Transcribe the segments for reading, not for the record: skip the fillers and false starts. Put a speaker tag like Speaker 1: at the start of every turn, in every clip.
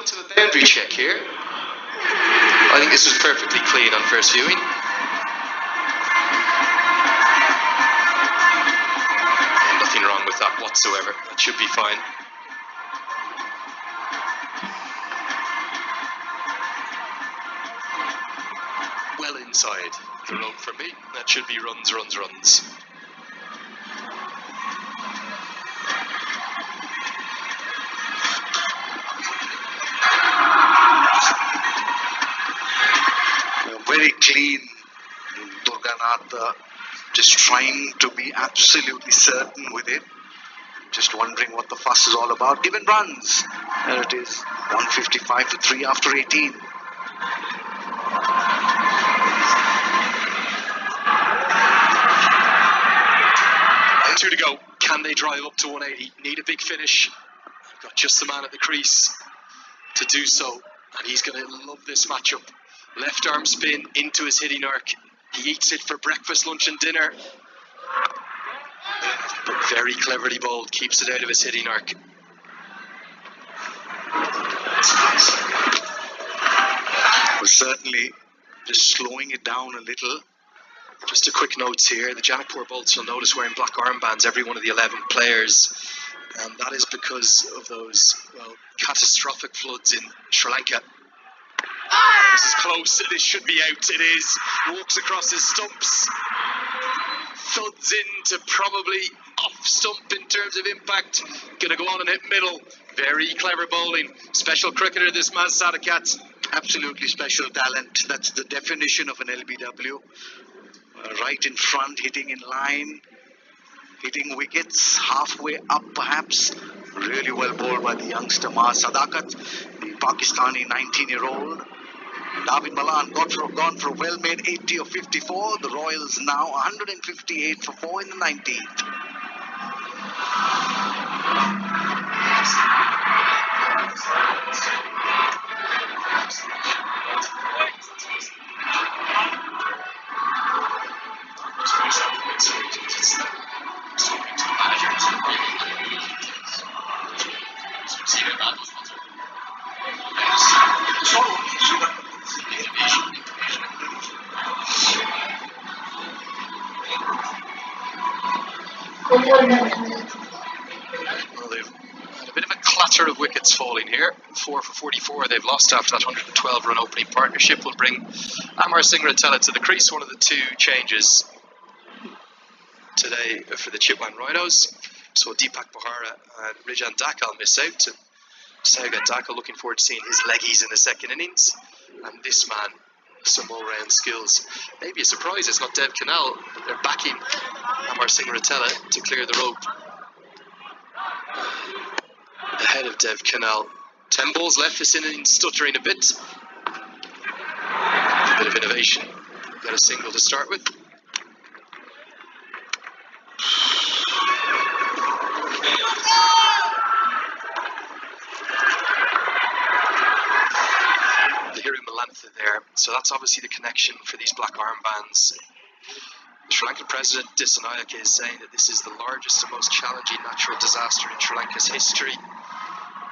Speaker 1: to the boundary check here. I think this was perfectly clean on first viewing. Nothing wrong with that whatsoever. That should be fine. Well inside the road for me. That should be runs.
Speaker 2: Very clean, Durganatha, just trying to be absolutely certain with it. Just wondering what the fuss is all about. Given runs. There it is. 155 for 3 after 18.
Speaker 1: Two to go. Can they drive up to 180? Need a big finish. Got just the man at the crease to do so. And he's going to love this matchup. Left arm spin into his hitting arc. He eats it for breakfast, lunch and dinner. But very cleverly bowled. Keeps it out of his hitting arc.
Speaker 2: Well, certainly just slowing it down a little.
Speaker 1: Just a quick note here. The Janapur Bolts, you'll notice, wearing black armbands, every one of the 11 players. And that is because of those, well, catastrophic floods in Sri Lanka. This is close. This should be out. It is. Walks across his stumps. Thuds into probably off stump in terms of impact. Gonna go on and hit middle. Very clever bowling. Special cricketer, this man, Sadakat.
Speaker 2: Absolutely special talent. That's the definition of an LBW. Right in front, hitting in line, hitting wickets, halfway up perhaps. Really well bowled by the youngster Maaz Sadakat, the Pakistani 19-year-old. David Malan gone for a well-made 80 of 54. The Royals now 158 for 4 in the 19th.
Speaker 1: Well, they've had a bit of a clatter of wickets falling here. 4 for 44 they've lost after that 112 run opening partnership. Will bring Amar Singh Ratela to the crease, one of the two changes today for the Chitwan Rhinos. So Deepak Bahara and Rijan Dakal miss out. And Saugat Dakal looking forward to seeing his leggies in the second innings. And this man, some all-round skills. Maybe a surprise it's not Dev Canal, but they're backing Amar Singh Ratela to clear the rope ahead of Dev Canal. 10 balls left this inning, stuttering a bit. A bit of innovation. Got a single to start with. Hiru Malantha there. So that's obviously the connection for these black armbands. Sri Lankan President Dissanayake is saying that this is the largest and most challenging natural disaster in Sri Lanka's history.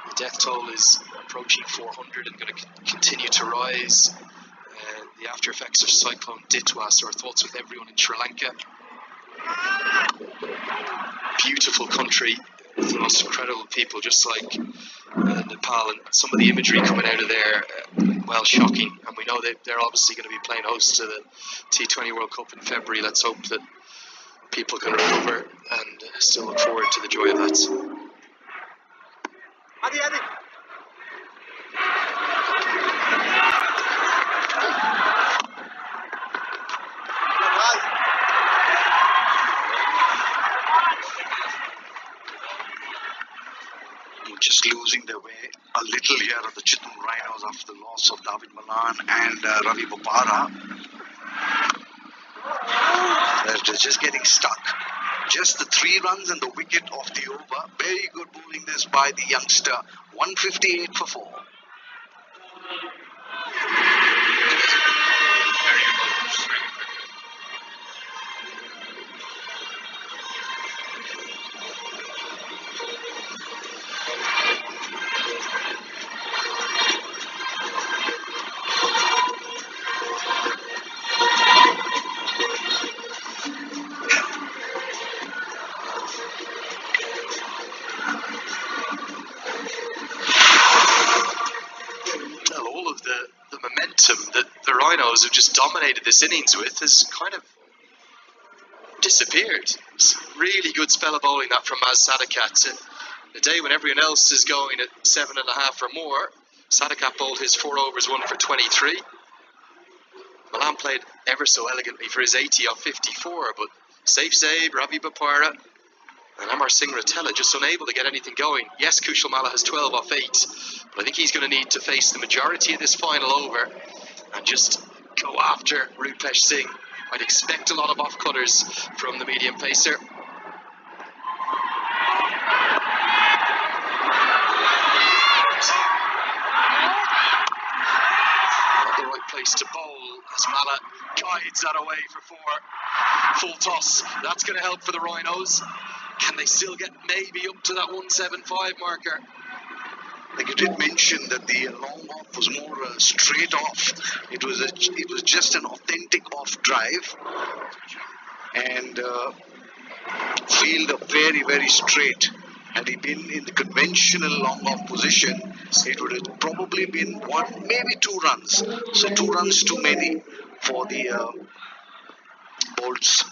Speaker 1: The death toll is approaching 400 and going to continue to rise. The after effects of Cyclone Ditwa, so our thoughts with everyone in Sri Lanka. Beautiful country with the most incredible people, just like Nepal, and some of the imagery coming out of there, well, shocking. And we know that they're obviously going to be playing host to the T20 World Cup in February. Let's hope that people can recover and still look forward to the joy of that.
Speaker 2: Just losing their way a little here at the Chitwan Rhinos after the loss of David Malan and Ravi Bopara. They're just getting stuck. Just the 3 runs and the wicket off the over. Very good bowling this by the youngster. 158 for 4.
Speaker 1: momentum that the Rhinos have just dominated this innings with has kind of disappeared. It's a really good spell of bowling that from Maz Sadakat. The day when everyone else is going at 7.5 or more, Sadakat bowled his 4 overs, 1 for 23. Malan played ever so elegantly for his 80 off 54, but Saif Zaid, Ravi Bopara and Amar Singh Rotella just unable to get anything going. Yes, Kushal Malla has 12 off 8, but I think he's going to need to face the majority of this final over and just go after Rupesh Singh. I'd expect a lot of off-cutters from the medium pacer. Not the right place to bowl as Malla guides that away for 4. Full toss. That's going to help for the Rhinos. Can they still get maybe up to that 175 marker?
Speaker 2: Like you did mention that the long off was more straight off. It was just an authentic off drive, and field up very, very straight. Had he been in the conventional long off position, it would have probably been 1, maybe 2 runs. So 2 runs too many for the Bolts.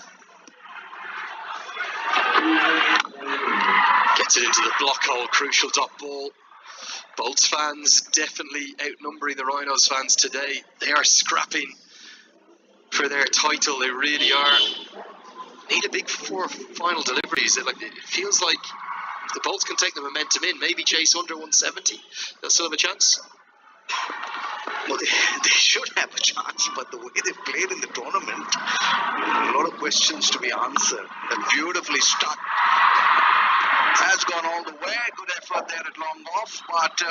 Speaker 1: Gets it into the block hole, crucial dot ball. Bolts fans definitely outnumbering the Rhinos fans today. They are scrapping for their title. They really are. Need a big 4 final deliveries. It feels like if the Bolts can take the momentum in, maybe chase under 170. They'll still have a chance.
Speaker 2: Well, they should have a chance, but the way they've played in the tournament, a lot of questions to be answered. And beautifully stuck. Has gone all the way. Good effort there at long off, but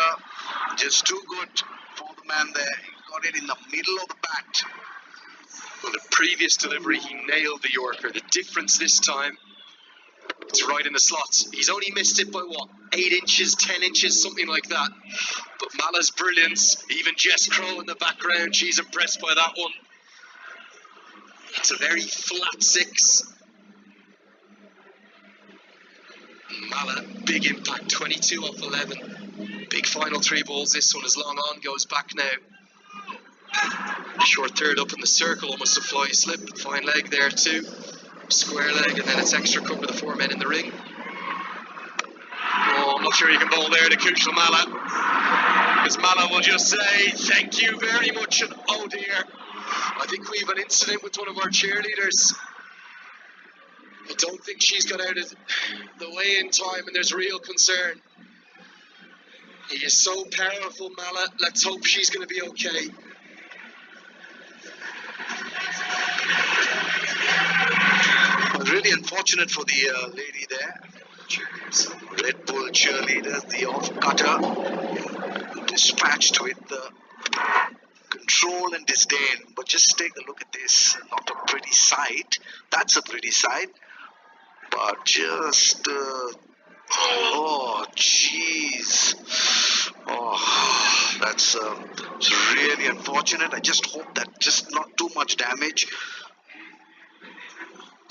Speaker 2: just too good for the man there. He got it in the middle of the bat.
Speaker 1: Well, the previous delivery, he nailed the Yorker. The difference this time, it's right in the slots. He's only missed it by what? 8 inches, 10 inches, something like that. But Malla's brilliance, even Jess Crow in the background, she's impressed by that one. It's a very flat 6. Malla, big impact, 22 off 11. Big final 3 balls. This one is long on, goes back now. A short third up in the circle, almost a fly slip. Fine leg there too. Square leg, and then it's extra cover the 4 men in the ring. Oh, I'm not sure you can bowl there to Kushal Malla, because Malla will just say thank you very much and oh dear. I think we have an incident with one of our cheerleaders. I don't think she's got out of the way in time, and there's real concern. He is so powerful, Malla. Let's hope she's going to be okay.
Speaker 2: Really unfortunate for the lady there. Red Bull cheerleader, the off-cutter, dispatched with control and disdain. But just take a look at this. Not a pretty sight. That's a pretty sight. But just, oh, jeez. Oh, that's it's really unfortunate. I just hope that just not too much damage.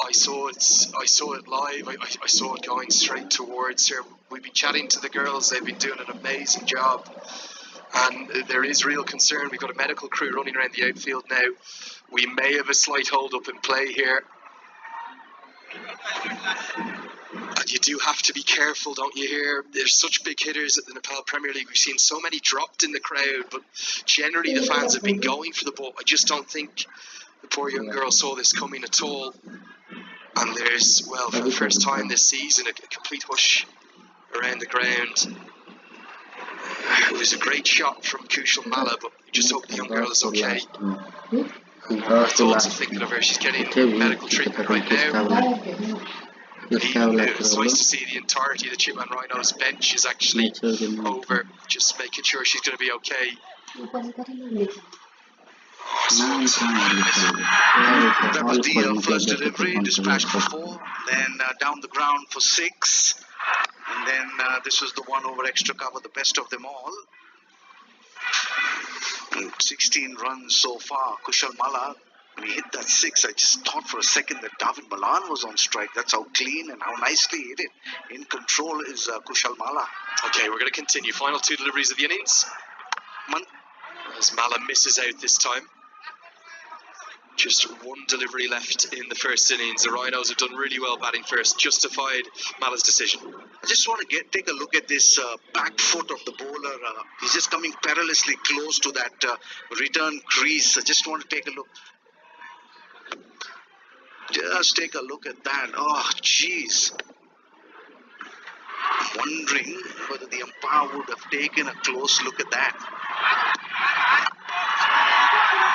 Speaker 1: I saw it live. I saw it going straight towards her. We've been chatting to the girls. They've been doing an amazing job. And there is real concern. We've got a medical crew running around the outfield now. We may have a slight hold up in play here. And you do have to be careful, don't you, here? There's such big hitters at the Nepal Premier League. We've seen so many dropped in the crowd, but generally the fans have been going for the ball. I just don't think the poor young girl saw this coming at all. And there's, well, for the first time this season, a complete hush around the ground. It was a great shot from Kushal Malla, but we just hope the young girl is okay. Our thoughts are thinking of her. She's getting medical treatment right now. It's nice to see the entirety of the Chitwan Rhinos bench is actually over, just making sure she's going to be okay.
Speaker 2: That was the first delivery, dispatched for 4, then down the ground for 6, and then this was the one over extra cover, the best of them all. And 16 runs so far. Kushal Malla, when he hit that 6, I just thought for a second that David Malan was on strike. That's how clean and how nicely he hit it. In control is Kushal Malla.
Speaker 1: Okay, we're going to continue. Final 2 deliveries of the innings. as Mala misses out this time. Just one delivery left in the first innings. The Rhinos have done really well batting first, justified Mala's decision.
Speaker 2: I just want to take a look at this back foot of the bowler. He's just coming perilously close to that return crease. I just want to take a look. Just take a look at that. Oh, jeez. I'm wondering whether the umpire would have taken a close look at that.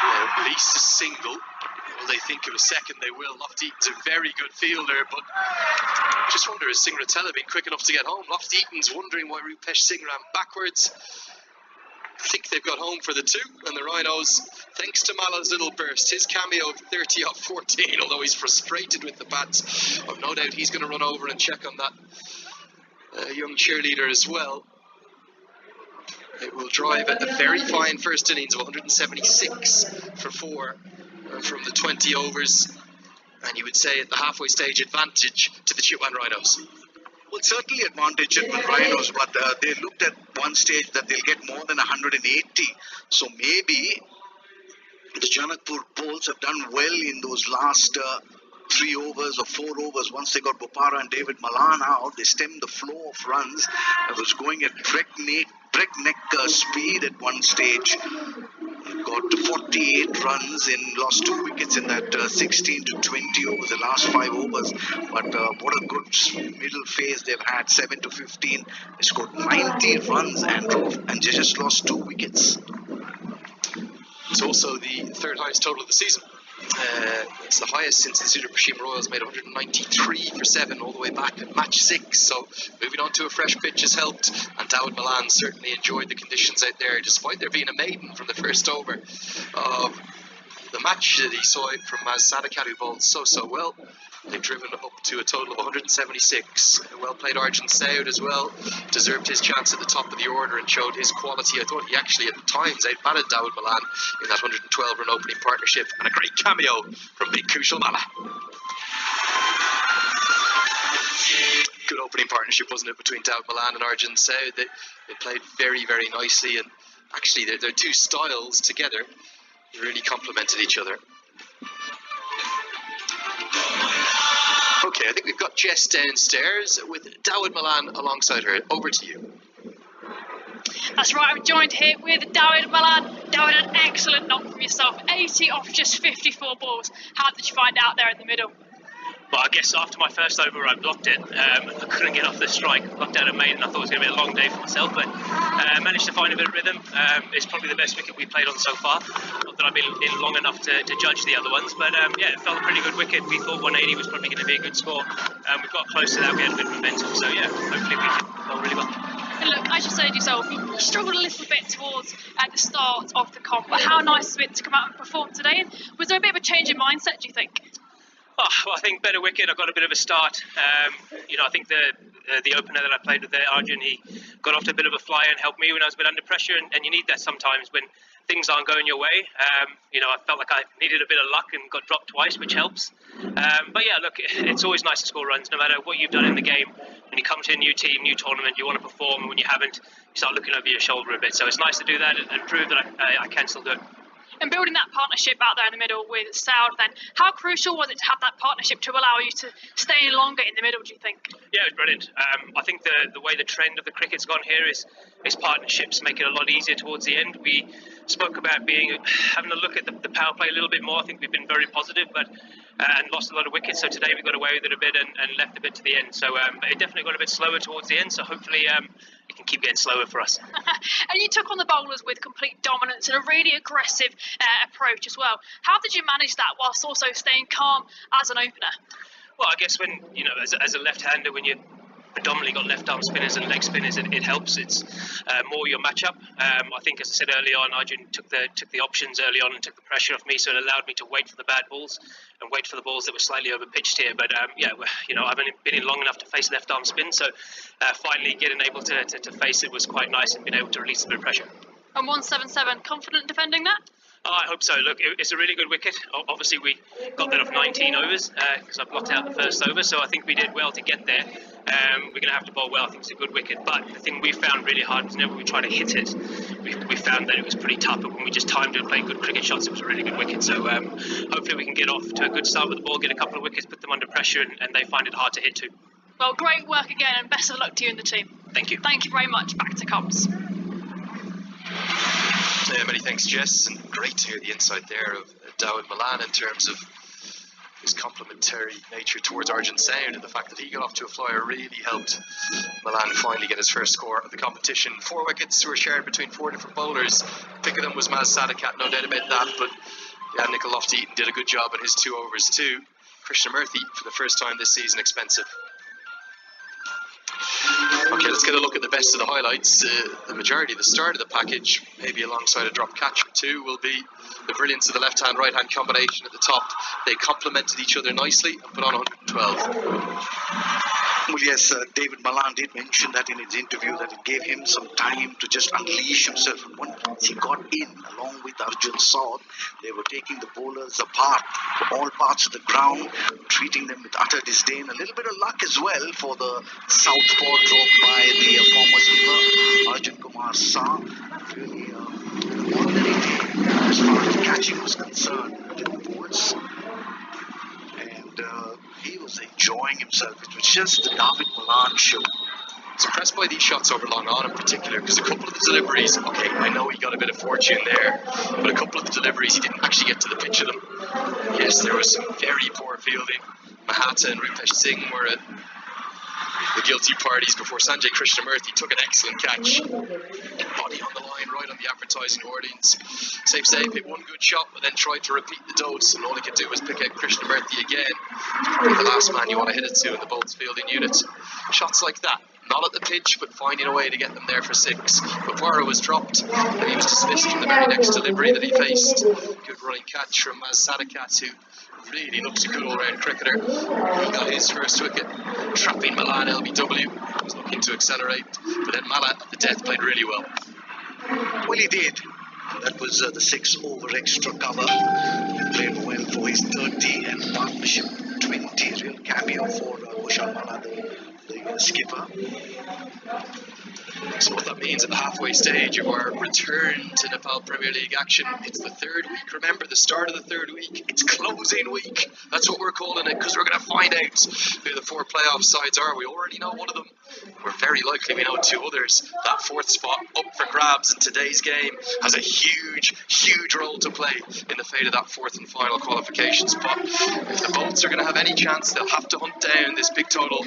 Speaker 1: Well, at least a single. Will they think of a second? They will. Lofty Eaton's a very good fielder, but just wonder has Singh Ratella been quick enough to get home? Lofty Eaton's wondering why Rupesh Singh ran backwards. I think they've got home for the two, and the Rhinos, thanks to Mala's little burst, his cameo of 30 off 14, although he's frustrated with the bats, I've no doubt he's going to run over and check on that young cheerleader as well. It will drive a very fine first innings of 176 for 4 from the 20 overs, and you would say at the halfway stage advantage to the Chitwan Rhinos.
Speaker 2: Well, certainly advantage Chitwan Rhinos, but they looked at one stage that they'll get more than 180. So maybe the Janakpur Bulls have done well in those last 3 overs or 4 overs. Once they got Bopara and David Malan out, they stemmed the flow of runs. It was going at breakneck speed at one stage. Got 48 runs and lost 2 wickets in that 16 to 20 over the last 5 overs. But what a good middle phase they've had, 7 to 15. They scored 90 runs and they just lost 2 wickets.
Speaker 1: It's also the 3rd highest total of the season. It's the highest since the Sudhir Prashim Royals made 193 for 7 all the way back at match 6. So moving on to a fresh pitch has helped, and Dawid Malan certainly enjoyed the conditions out there, despite there being a maiden from the first over of the match that he saw it from Maz Sadakat, who bowled so well. They've driven up to a total of 176. Well played Arjun Saud as well. Deserved his chance at the top of the order and showed his quality. I thought he actually at times outbatted Dawid Malan in that 112 run opening partnership. And a great cameo from Big Kushal Malla. Good opening partnership, wasn't it, between Dawid Malan and Arjun Saud? They played very, very nicely, and actually their 2 styles together really complemented each other. Okay, I think we've got Jess downstairs with Dawid Malan alongside her. Over to you.
Speaker 3: That's right, I'm joined here with Dawid Malan. Dawid, an excellent knock from yourself, 80 off just 54 balls. How did you find out there in the middle?
Speaker 4: Well, I guess after my first over, I blocked it. I couldn't get off the strike. Blocked out a maiden. I thought it was going to be a long day for myself, but managed to find a bit of rhythm. It's probably the best wicket we've played on so far. Not that I've been in long enough to judge the other ones, but yeah, it felt a pretty good wicket. We thought 180 was probably going to be a good score. We've got close to that. We had a bit of momentum, so yeah, hopefully we can bowl really well.
Speaker 3: And look, as you said yourself, you struggled a little bit towards at the start of the comp, but how nice of it to come out and perform today. And was there a bit of a change in mindset, do you think?
Speaker 4: Oh, well, I think better wicket. I got a bit of a start. I think the opener that I played with there, Arjun, he got off to a bit of a flyer and helped me when I was a bit under pressure. And you need that sometimes when things aren't going your way. I felt like I needed a bit of luck and got dropped twice, which helps. But yeah, look, it's always nice to score runs, no matter what you've done in the game. When you come to a new team, new tournament, you want to perform, and when you haven't, you start looking over your shoulder a bit. So it's nice to do that and prove that I can still do it.
Speaker 3: And building that partnership out there in the middle with Saud, then, how crucial was it to have that partnership to allow you to stay in longer in the middle, do you think?
Speaker 4: Yeah, it was brilliant. I think the way the trend of the cricket's gone here is partnerships make it a lot easier towards the end. We spoke about having a look at the power play a little bit more. I think we've been very positive, and lost a lot of wickets. So today we got away with it a bit and left a bit to the end. So it definitely got a bit slower towards the end. So hopefully it can keep getting slower for us.
Speaker 3: And you took on the bowlers with complete dominance and a really aggressive approach as well. How did you manage that whilst also staying calm as an opener?
Speaker 4: Well, I guess when, as a left-hander, when you predominantly got left-arm spinners and leg spinners, it helps. It's more your matchup. I think, as I said early on, Arjun took the options early on and took the pressure off me, so it allowed me to wait for the bad balls and wait for the balls that were slightly over-pitched here. But I've only been in long enough to face left-arm spin, so finally getting able to face it was quite nice and being able to release a bit of pressure.
Speaker 3: And 177, confident defending that?
Speaker 4: Oh, I hope so. Look, it's a really good wicket. Obviously, we got that off 19 overs because I blocked out the first over, so I think we did well to get there. we're going to have to bowl well. I think it's a good wicket, but the thing we found really hard was whenever we tried to hit it, we found that it was pretty tough, but when we just timed it and played good cricket shots, it was a really good wicket. So hopefully we can get off to a good start with the ball, get a couple of wickets, put them under pressure, and they find it hard to hit too.
Speaker 3: Well, great work again, and best of luck to you and the team.
Speaker 4: Thank you.
Speaker 3: Thank you very much. Back to Cubs.
Speaker 1: Yeah, many thanks, Jess, and great to hear the insight there of Dawid Malan in terms of his complimentary nature towards Arjun Sound, and the fact that he got off to a flyer really helped Malan finally get his first score of the competition. 4 wickets were shared between 4 different bowlers. Pick of them was Maz Sadakat, no doubt about that, but yeah, Nikhil Lofty-Eaton did a good job in his 2 overs too. Krishnamurthy, for the first time this season, expensive. Okay, let's get a look at the best of the highlights. The majority, the start of the package, maybe alongside a drop catch or 2, will be the brilliance of the left-hand, right-hand combination at the top. They complemented each other nicely and put on 112.
Speaker 2: Well, yes, David Malan did mention that in his interview, that it gave him some time to just unleash himself. And once he got in, along with Arjun Saud, they were taking the bowlers apart, all parts of the ground, treating them with utter disdain. A little bit of luck as well for the southpaw drop by the former skipper, Arjun Kumar Shah. Really ordinary day as far as catching was concerned with the bowlers. He was enjoying himself. It was just the Dawid Malan show.
Speaker 1: I was impressed by these shots over long on in particular, because a couple of the deliveries, okay, I know he got a bit of fortune there, but a couple of the deliveries he didn't actually get to the pitch of them. Yes, there was some very poor fielding. Mahata and Rupesh Singh were the guilty parties before Sanjay Krishnamurthy took an excellent catch. Body on the line, right on the advertising hoardings. Safe hit one good shot, but then tried to repeat the dose, and all he could do was pick out Krishnamurthy again. It's probably the last man you want to hit it to in the Bolts fielding unit. Shots like that, not at the pitch, but finding a way to get them there for 6. Bopara was dropped, and he was dismissed from the very next delivery that he faced. Good running catch from Maz Sadakat, who really looks a good all-round cricketer. He got his first wicket, trapping Malan LBW. Was looking to accelerate, but then Mala at the death played really well.
Speaker 2: Well, he did. That was the 6 over extra cover. He played well for his 30 and partnership 20. Real cameo for Kushal Mala, the skipper.
Speaker 1: So what that means at the halfway stage of our return to Nepal Premier League action, it's the 3rd week. Remember, the start of the 3rd week. It's closing week. That's what we're calling it, because we're going to find out who the 4 playoff sides are. We already know one of them. We're very likely we know 2 others. That 4th spot up for grabs in today's game has a huge role to play in the fate of that 4th and final qualification spot. If the Bolts are going to have any chance, they'll have to hunt down this big total